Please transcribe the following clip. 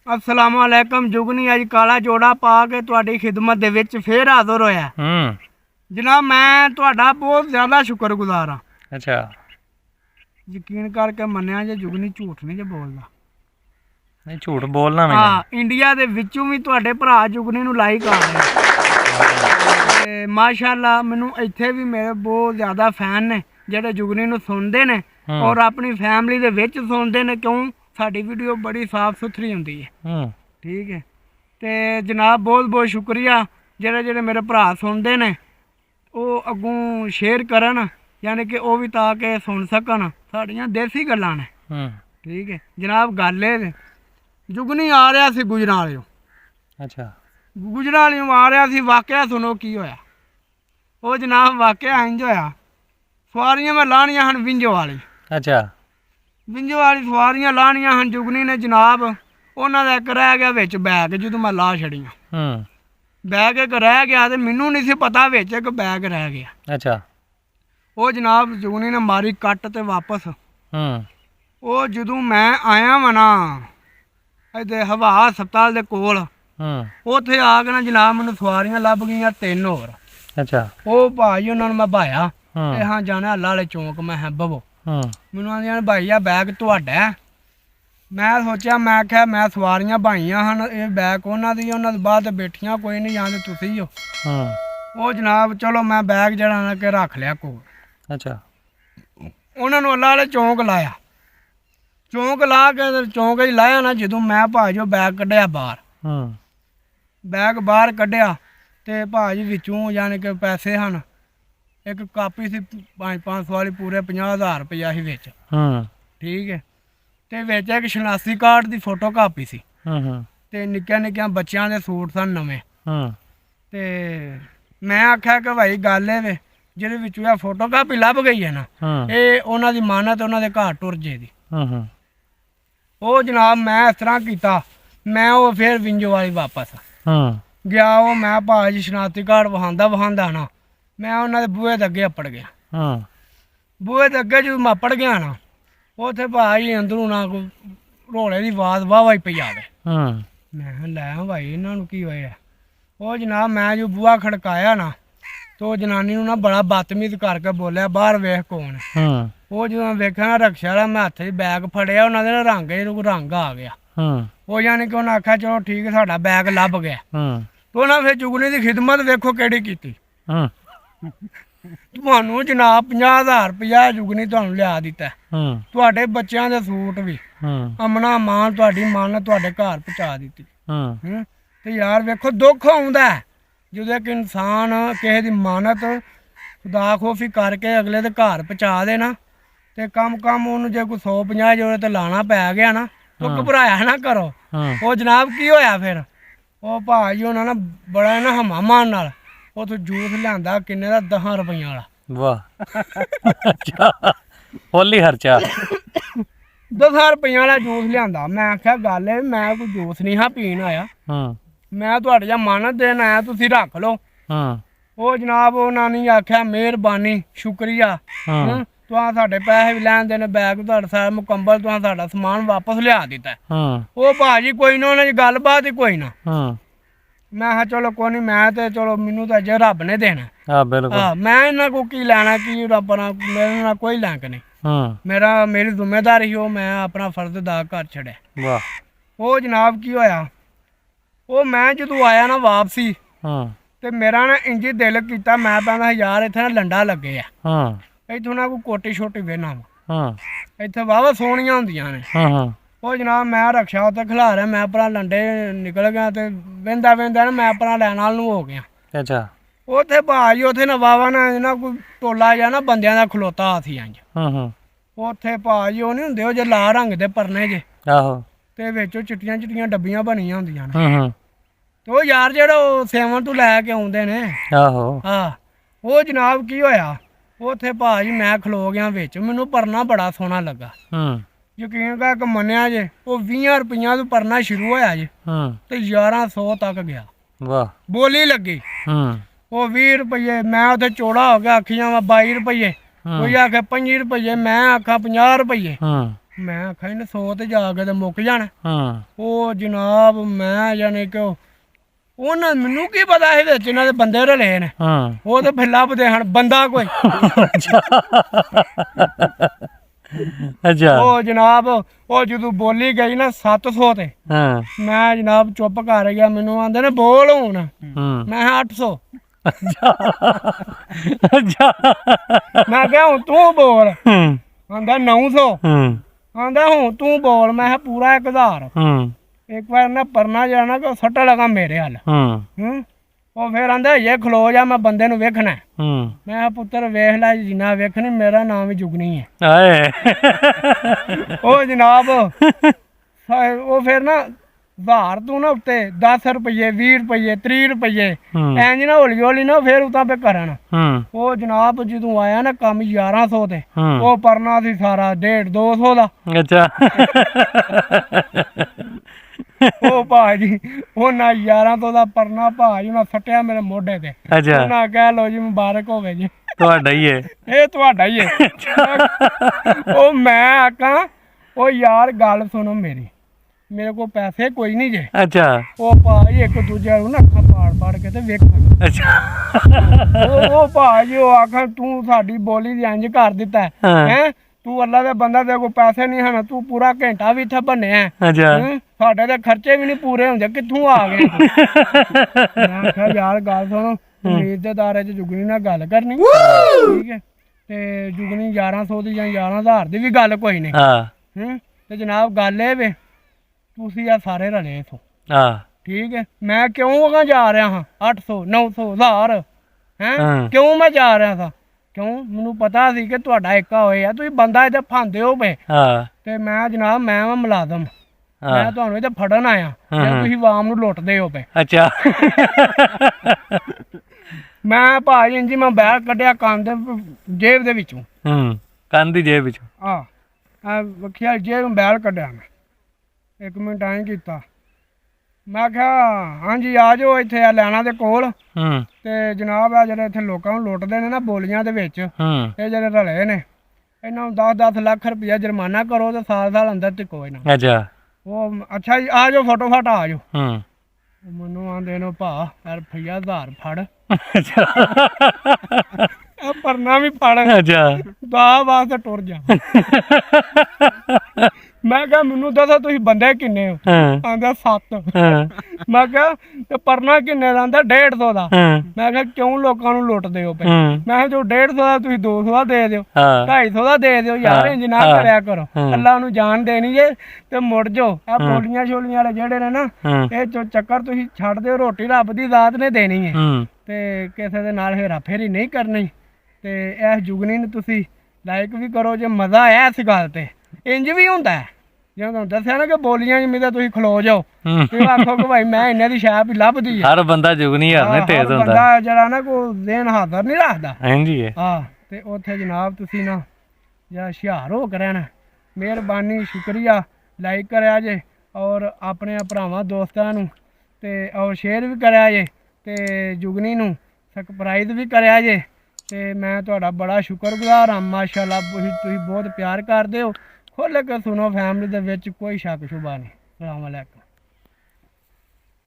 अस्सलाम वालेकुम जुगनी अज काला जोड़ा पा के तुहाडी खिदमत दे विच फिर हाज़र होया। जनाब मैं तुहाडा बहुत ज़्यादा शुक्रगुजार हाँ। अच्छा यकीन करके मन्निया जे जुगनी झूठ नहीं जे बोलदा। नहीं झूठ बोलना मैं हाँ इंडिया दे विचों भी तुहाडे भरा जुगनी नूं लाइक आ रहे ते माशाअल्लाह मैनूं इत्थे भी मेरे बहुत ज़्यादा फैन ने जेह्ड़े जुगनी नूं सुनदे ने और अपनी फैमिली दे विच सुनदे ने। क्यों साडी वीडियो बड़ी साफ सुथरी हुंदी है। ठीक है ते जनाब बहुत बहुत शुक्रिया जेह्ड़े जेह्ड़े मेरे भरा सुनदे ने वो अगों शेयर करन यानी कि वो भी ताकि सुन सकन साड़ियां देसी गल्लां ने। ठीक है जनाब गल एह् जुगनी आ रहा सी गुजरावालियों। अच्छा गुजरावालियों आ रहा सी वाकया सुनो की होया। वो जनाब वाकया इंज होया सवारियां मैं लानियां हन विंजो वाली। अच्छा विंजो वाली सवारियां लानियां हन जुगनी ने जनाब उन्हां दा इक रह गया विच बैग जदों मैं ला छड़ियां। बैग एक रह गया तो मैनू नहीं सी पता विच एक बैग रह गया। अच्छा वो जनाब जुगनी ने मारी कट ते वापस। वो जदों मैं आया वा ना इधर हवा हस्पताल दे कोल उत्थे आ के ना जनाब मैनू सवारियां लभ गईयां 3 होर। अच्छा वो भाई उन्होंने मैं बहाया हाँ जाना हल्ला वाले चौंक मैं है बवो मैनू आंदियां भाई आ बैग तुहाडा है। मैं सोचा मैं आख्या मैं सवारियां बहाइयां हन ये बैग उन्हां दी उन्हां दे बाद बैठियां कोई नहीं जां ते तुसीं हो। वो जनाब चलो मैं बैग जड़ा ना के रख लिया कोल। अच्छा उन्होंने हल्ला वाले चौंक लाया चौंक ला के चौंक च लाया ना जदों मैं भाजी बैग कड्ढिया बाहर बैग बाहर कड्ढिया ते भाजी विचों यानी कि पैसे हन एक कापी सी 500 वाली पूरे 50,000 रुपया ही विच। ठीक है ते विच एक शनासी कार्ड दी फोटो कापी सी ते निक्कियां निक्कियां बच्चियां दे सूट सन नवें। ते मैं आख्या कि भाई गल एह् वे जेह्दे विचों एह् फोटो कापी लभ गई है ना एह् उन्हां दी मानत उन्हां दे घर टुर जे दी। वो जनाब मैं इस तरह किया मैं वो फिर विंजो वाली वापस गया। वो मैं भाजी शनाती कार्ड वहांदा वहांदा ना मैं उन्होंने बूहे दे अगे अपड़ गया। बूहे दे अगे जो मैं अपड़ गया ना उत्थे भाई अंदरों ना कोई रोले की आवाज वाह ही पई आवे। मैं लै भाई इन्हों की होया। वो जनाब मैं जो बूहा खड़काया ना तो जनानी ना बड़ा बदतमीज करके बोलिया बाहर वेख कौन है। वो जो वेख्या ना रक्शा वाला मैं हथ बैग फड़िया उन्होंने रंग रंग आ गया। वो यानी कि उन्हें आख्या चलो ठीक है साडा बैग लभ गया। तो उन्हें फिर जुगनी की खिदमत वेखो केड़ी कीती। तुहानू जनाब 50,000 रुपया जुगनी तुहानू लिया दिता तुहाडे बच्चों के सूट भी अमना मान तुहाडी मान तुहाडे घर पहुंचा दी। ते यार वेखो दुख आउंदा जदों एक इंसान किसी दी मानत खुदा खोफी करके अगले दे घर पहुंचा दे ना ते कम कम उन्होंने जे कोई 150 जोड़े ते लाना पै गया ना तो घबराया ना करो। वो जनाब की होया फिर वो भाजी होना ना बड़ा ना हमामान नाल उत्थों जूस लियांदा किन्ने दा 10 रुपइयां वाला। वाह अच्छा फुल ही खर्चा 10 रुपइयां वाला जूस लियांदा। मैं आख्या गल है मैं कोई जूस नहीं हा पीन आया मैं तुहाडे जा मानत देन आया तुसीं रख लो। वो जनाब उन्होंने आख्या मेहरबानी शुक्रिया तुहां साडे पैसे भी लैन देने बैग तुहाडा सारा मुकम्मल तुहां साडा समान वापस लिया दिता। वो भाजी कोई ना उन्हें गल बात ही कोई ना। मैं चलो कोई नहीं मैं तो चलो मैनू तो अजे रब ने देना। मैं इन्होंने को की लैना कि रब ना मेरे ना कोई लैंक नहीं मेरा मेरी जिम्मेदारी हो मैं अपना फर्ज अदा कर छड़िया। वो जनाब की होया वो मैं जदों आया ना वापसी ते मेरा ना इंज दिल किया मैं कहना यार इत्थे ना लंडा लगे आ इत्थों ना कोई कोटी शोटी बेना इत्थे वाहवा सोहणियां हुंदियां ने। वो जनाब मैं रक्शा उत्ते खिलारिया मैं अपना लंडे निकल गया तो वेंदा वेंदा ना मैं अपना लैन वाल नूं हो गया। अच्छा उत्थे भाजी उत्थे ना वाहवा ना कोई टोला जा ना बंदियां दा खलोता हाथी इंज उत्थे भाजी ओह नहीं हुंदे ओह जे लाल रंग दे परने जे ते विच चिट्टियां चिट्टियां डब्बियां बनियां हुंदियां ने तो यार जेह्ड़ा सेवन तू लैके आउंदे ने हाँ वो जनाब की होया उत्थे भाजी मैं खलो गया विच मैनू परना बड़ा सोहना लगा। यकीन कर मन्निया जे वो 20 रुपइयां तो परना शुरू होया जे ते 1100 तक गया। बोली लगी वो 20 रुपये मैं उत्थे चौड़ा हो गया आखियां 22 रुपये कोई आखे 25 रुपये मैं आखा 50 रुपये ਮੈਂ ਆਖਿਆ ਇਹਨੇ 100 ਤੇ ਜਾ ਕੇ ਤੇ ਮੁੱਕ ਜਾਣਾ। ਹੂੰ ਉਹ ਜਨਾਬ ਮੈਂ ਯਾਨੀ ਕਿ ਉਹਨਾਂ ਮੈਨੂੰ ਕੀ ਪਤਾ ਇਹਦੇ ਵਿੱਚ ਇਹਨਾਂ ਦੇ ਬੰਦੇ ਰਲੇ ਨੇ। ਹੂੰ ਉਹ ਤੇ ਫਿਰ ਲੱਭਦੇ ਹਨ ਬੰਦਾ ਕੋਈ। ਅੱਛਾ ਉਹ ਜਨਾਬ ਉਹ ਜਦੋਂ ਬੋਲੀ ਗਈ ਨਾ 700 ਤੇ ਹਾਂ ਮੈਂ ਜਨਾਬ ਚੁੱਪ ਕਰ ਗਿਆ। ਮੈਨੂੰ ਆਂਦੇ ਨੇ ਬੋਲ ਹੁਣ। ਹੂੰ ਮੈਂ ਕਿਹਾ 800। ਅੱਛਾ ਮੈਂ ਕਿਹਾ ਹੁਣ ਤੂੰ ਬੋਲ। ਹੂੰ ਆਂਦਾ 900। ਹੂੰ ਆਂਦਾ ਹੁਣ ਤੂੰ ਬੋਲ। ਮੈਂ ਕਿਹਾ ਪੂਰਾ 1000। ਹੂੰ ਇੱਕ ਵਾਰ ਨਾ ਪਰਨਾ ਜਾਣਾ ਕਿ ਸੱਟ ਲਗਾ ਮੇਰੇ ਹੱਲ। ਹੂੰ ਉਹ ਫਿਰ ਆਂਦਾ ਇਹ ਖਲੋ ਜਾ ਮੈਂ ਬੰਦੇ ਨੂੰ ਵੇਖਣਾ। ਹੂੰ ਮੈਂ ਕਿਹਾ ਪੁੱਤਰ ਵੇਖ ਲੈ ਜਿੰਨਾ ਵੇਖਣੀ ਮੇਰਾ ਨਾਮ ਹੀ ਜੁਗਨੀ ਹੈ। ਆਏ ਉਹ ਜਨਾਬ ਉਹ ਫਿਰ ਨਾ 1000 ਤੂੰ ਨਾ ਉੱਤੇ 10 ਰੁਪਏ 20 ਰੁਪਏ 30 ਰੁਪਏ ਹੂੰ ਇੰਜ ਨਾ ਹੌਲੀ ਹੌਲੀ ਨਾ ਫਿਰ ਉਤਾਂ ਪੇ ਕਰਨ। ਹੂੰ ਉਹ ਜਨਾਬ ਜਦੋਂ ਆਇਆ ਨਾ ਕੰਮ 1100 ਤੇ ਹੂੰ ਉਹ ਪਰਨਾ ਸੀ ਸਾਰਾ 150 200 ਦਾ। ਅੱਛਾ ਉਹ ਭਾਜੀ ਉਹਨਾਂ 1100 ਦਾ ਪਰਨਾ ਭਾਜੀ ਉਹਨਾਂ ਸੱਟਿਆ ਮੇਰੇ ਮੋਢੇ ਤੇ। ਅੱਛਾ ਉਹਨਾਂ ਕਹਿ ਲੋ ਜੀ ਮੁਬਾਰਕ ਹੋਵੇ ਜੀ ਤੁਹਾਡਾ ਹੀ ਹੈ ਇਹ ਤੁਹਾਡਾ ਹੀ ਹੈ। ਉਹ ਮੈਂ ਆਖਾਂ ਉਹ ਯਾਰ ਗੱਲ ਸੁਣੋ ਮੇਰੀ ਮੇਰੇ ਕੋਲ ਪੈਸੇ ਕੋਈ ਨਹੀਂ ਜੇ। ਅੱਛਾ ਉਹ ਭਾਜੀ ਇੱਕ ਦੂਜੇ ਨੂੰ ਨਾ ਅੱਖਾਂ ਪਾੜ ਕੇ ਤੇ ਵੇਖਾਂ। ਅੱਛਾ ਉਹ ਭਾਜੀ ਉਹ ਆਖਾਂ ਤੂੰ ਸਾਡੀ ਬੋਲੀ ਦੀ ਇੰਜ ਕਰ ਦਿੱਤਾ ਹਾਂ। ਹੈ ਤੂੰ ਅੱਲਾ ਦੇ ਬੰਦਾ ਦੇ ਕੋਲ ਪੈਸੇ ਨਹੀਂ ਹਨ ਤੂੰ ਪੂਰਾ ਘੰਟਾ ਵੀ ਇੱਥੇ ਬੰਨਿਆ। ਅੱਛਾ ਸਾਡੇ ਦੇ ਖਰਚੇ ਵੀ ਨਹੀਂ ਪੂਰੇ ਹੁੰਦੇ ਕਿੱਥੋਂ ਆ ਗਏ ਤੂੰ? ਮੈਂ ਆਖਿਆ ਯਾਰ ਗੱਲ ਸੁਣ ਉਮੀਦ ਦੇ ਦਾਇਰੇ 'ਚ ਜੁਗਨੀ ਨਾਲ ਗੱਲ ਕਰਨੀ ਠੀਕ ਹੈ ਤੇ ਜੁਗਨੀ 1100 ਦੀ ਜਾਂ 11000 ਦੀ ਵੀ ਗੱਲ ਕੋਈ ਨਹੀਂ। ਹਾਂ ਤੇ ਜਨਾਬ ਗੱਲ ਇਹ ਵੇ ਤੁਸੀਂ ਆ ਸਾਰੇ ਰਲੇ ਇਥੋਂ ਹਾਂ ਠੀਕ ਹੈ। ਮੈਂ ਕਿਉਂ ਅਗਾਂ ਜਾ ਰਿਹਾ ਹਾਂ 800 900 1000 ਹੈ ਹਾਂ। ਕਿਉਂ ਮੈਂ ਜਾ ਰਿਹਾ ਸਾਂ ਕਿਉਂ ਮੈਨੂੰ ਪਤਾ ਸੀ ਕਿ ਤੁਹਾਡਾ ਏਕਾ ਹੋਇਆ ਤੁਸੀਂ ਬੰਦਾ ਇੱਥੇ ਫਾਂਦੇ ਹੋ ਪਏ ਹਾਂ ਤੇ ਮੈਂ ਜਨਾਬ ਮੈਂ ਵਾਂ ਮੁਲਾਜ਼ਮ ਹਾਂ। ਮੈਂ ਤੁਹਾਨੂੰ ਇੱਥੇ ਫੜਨ ਆਇਆ ਜੇ ਤੁਸੀਂ ਵਾਮ ਨੂੰ ਲੁੱਟਦੇ ਹੋ ਪਏ। ਅੱਛਾ ਮੈਂ ਭਾਜੀ ਇੰਜੀ ਮੈਂ ਬੈਗ ਕੱਢਿਆ ਕੰਨ ਦੇ ਜੇਬ ਦੇ ਵਿੱਚੋਂ ਹੂੰ ਕੰਨ ਦੀ ਜੇਬ ਵਿੱਚ ਆ ਵਖਿਆ ਜੇਬ ਬੈਗ ਕੱਢਿਆ ਮੈਂ 1 ਮਿੰਟ ਐਂ ਕੀਤਾ ਮੈਂ ਕਿਹਾ ਹਾਂਜੀ ਆ ਜਾਓ ਇੱਥੇ ਆ ਲੈਣਾ ਦੇ ਕੋਲ ਹੂੰ ਤੇ ਜਨਾਬ ਆ ਜਿਹੜੇ ਇੱਥੇ ਲੋਕਾਂ ਨੂੰ ਲੁੱਟਦੇ ਨੇ ਨਾ ਬੋਲੀਆਂ ਦੇ ਵਿੱਚ ਹੂੰ ਇਹ ਜਿਹੜੇ ਰਲੇ ਨੇ ਇਹਨਾਂ ਨੂੰ 10-10 ਲੱਖ ਰੁਪਇਆ ਜੁਰਮਾਨਾ ਕਰੋ ਤੇ ਸਾਲ ਅੰਦਰ ਟਿਕੋ ਇਹਨਾਂ ਅੱਛਾ ਉਹ ਅੱਛਾ ਜੀ ਆ ਜਾਓ ਫੋਟੋ ਫਾਟ ਆ ਜਾਓ। ਹੂੰ ਮੈਨੂੰ ਆਂਦੇ ਨੇ ਭਾ ਰੁਪਈਆ 1000 ਫੜ ਅੱਛਾ ਆ ਪਰਨਾ ਵੀ ਫੜ ਅੱਛਾ ਦਾ ਵਾਸਤੇ ਟੁਰ ਜਾ। ਮੈਂ ਕਿਹਾ ਮੈਨੂੰ ਦੱਸੋ ਤੁਸੀਂ ਬੰਦੇ ਕਿੰਨੇ ਹੋ? ਹਾਂ ਆਂਦਾ 7। ਹਾਂ ਮੈਂ ਕਿਹਾ ਤੇ ਪਰਨਾ ਕਿੰਨੇ ਦਾ? ਆਂਦਾ 150 ਦਾ। ਹਾਂ ਮੈਂ ਕਿਹਾ ਕਿਉਂ ਲੋਕਾਂ ਨੂੰ ਲੁੱਟਦੇ ਹੋ ਪਏ? ਹੂੰ ਮੈਂ ਕਿਹਾ ਜੋ 150 ਦਾ ਤੁਸੀਂ 200 ਦਾ ਦੇ ਦਿਓ ਹਾਂ 250 ਦਾ ਦੇ ਦਿਓ ਯਾਰ ਇੰਜ ਨਾ ਹਾਂ। ਕਰਿਆ ਕਰੋ ਹਾਂ। ਅੱਲਾ ਨੂੰ ਜਾਨ ਦੇਣੀ ਜੇ ਤੇ ਮੁੜ ਜਾਓ। ਆ ਬੋਲੀਆਂ ਛੋਲੀਆਂ ਵਾਲੇ ਜਿਹੜੇ ਨੇ ਨਾ ਹਾਂ ਇਹ ਚੋਂ ਚੱਕਰ ਤੁਸੀਂ ਛੱਡ ਦਿਓ ਰੋਟੀ ਰੱਬ ਦੀ ਜ਼ਾਤ ਨੇ ਦੇਣੀ ਹੈ ਹੂੰ ਤੇ ਕਿਸੇ ਦੇ ਨਾਲ ਹੇਰਾ ਫੇਰੀ ਨਹੀਂ ਕਰਨੀ। ਤੇ ਇਸ ਜੁਗਨੀ ਨੂੰ ਤੁਸੀਂ ਲਾਈਕ ਵੀ ਕਰੋ ਜੇ ਮਜ਼ਾ ਆਇਆ ਇਸ ਗੱਲ ਤੇ। ਇੰਜ ਵੀ ਹੁੰਦਾ ਹੈ ਜਿਵੇਂ ਤੁਹਾਨੂੰ ਦੱਸਿਆ ਨਾ ਕਿ ਬੋਲੀਆਂ ਜਿਵੇਂ ਤਾਂ ਤੁਸੀਂ ਖਲੋ ਜਾਓ ਹੂੰ। ਤੇ ਆਖੋ ਕਿ ਭਾਈ ਮੈਂ ਇੰਨੇ ਦੀ ਸ਼ਾਪ ਹੀ ਲੱਭਦੀ ਹੈ। ਹਰ ਬੰਦਾ ਜੁਗਨੀ ਹਰ ਨੇ ਤੇਜ਼ ਹੁੰਦਾ ਬੰਦਾ ਜਿਹੜਾ ਨਾ ਕੋਈ ਦੇਣ ਹਾਜ਼ਰ ਨਹੀਂ ਰੱਖਦਾ। ਹਾਂਜੀ ਹੈ ਹਾਂ ਤੇ ਉੱਥੇ ਜਨਾਬ ਤੁਸੀਂ ਨਾ ਜਾਂ ਹੁਸ਼ਿਆਰ ਹੋ ਕੇ ਰਹਿਣਾ। ਮਿਹਰਬਾਨੀ ਸ਼ੁਕਰੀਆ ਲਾਈਕ ਕਰਿਆ ਜੇ ਔਰ ਆਪਣੇ ਭਰਾਵਾਂ ਦੋਸਤਾਂ ਨੂੰ ਤੇ ਔਰ ਸ਼ੇਅਰ ਵੀ ਕਰਿਆ ਜੇ ਤੇ ਜੁਗਨੀ ਨੂੰ ਸਬਸਕ੍ਰਾਈਬ ਵੀ ਕਰਿਆ ਜੇ ਤੇ ਮੈਂ ਤੁਹਾਡਾ ਬੜਾ ਸ਼ੁਕਰਗੁਜ਼ਾਰ ਹਾਂ। ਮਾਸ਼ਾਅੱਲਾ ਤੁਸੀਂ ਬਹੁਤ ਪਿਆਰ ਕਰਦੇ ਹੋ। ਖੁੱਲ੍ਹ ਕੇ ਸੁਣੋ ਫੈਮਿਲੀ ਦੇ ਵਿੱਚ ਕੋਈ ਸ਼ੱਕ ਸ਼ੁਬਾ ਨਹੀਂ। ਅਸਲਾਮ ਵਾਲੇਕੁਮ।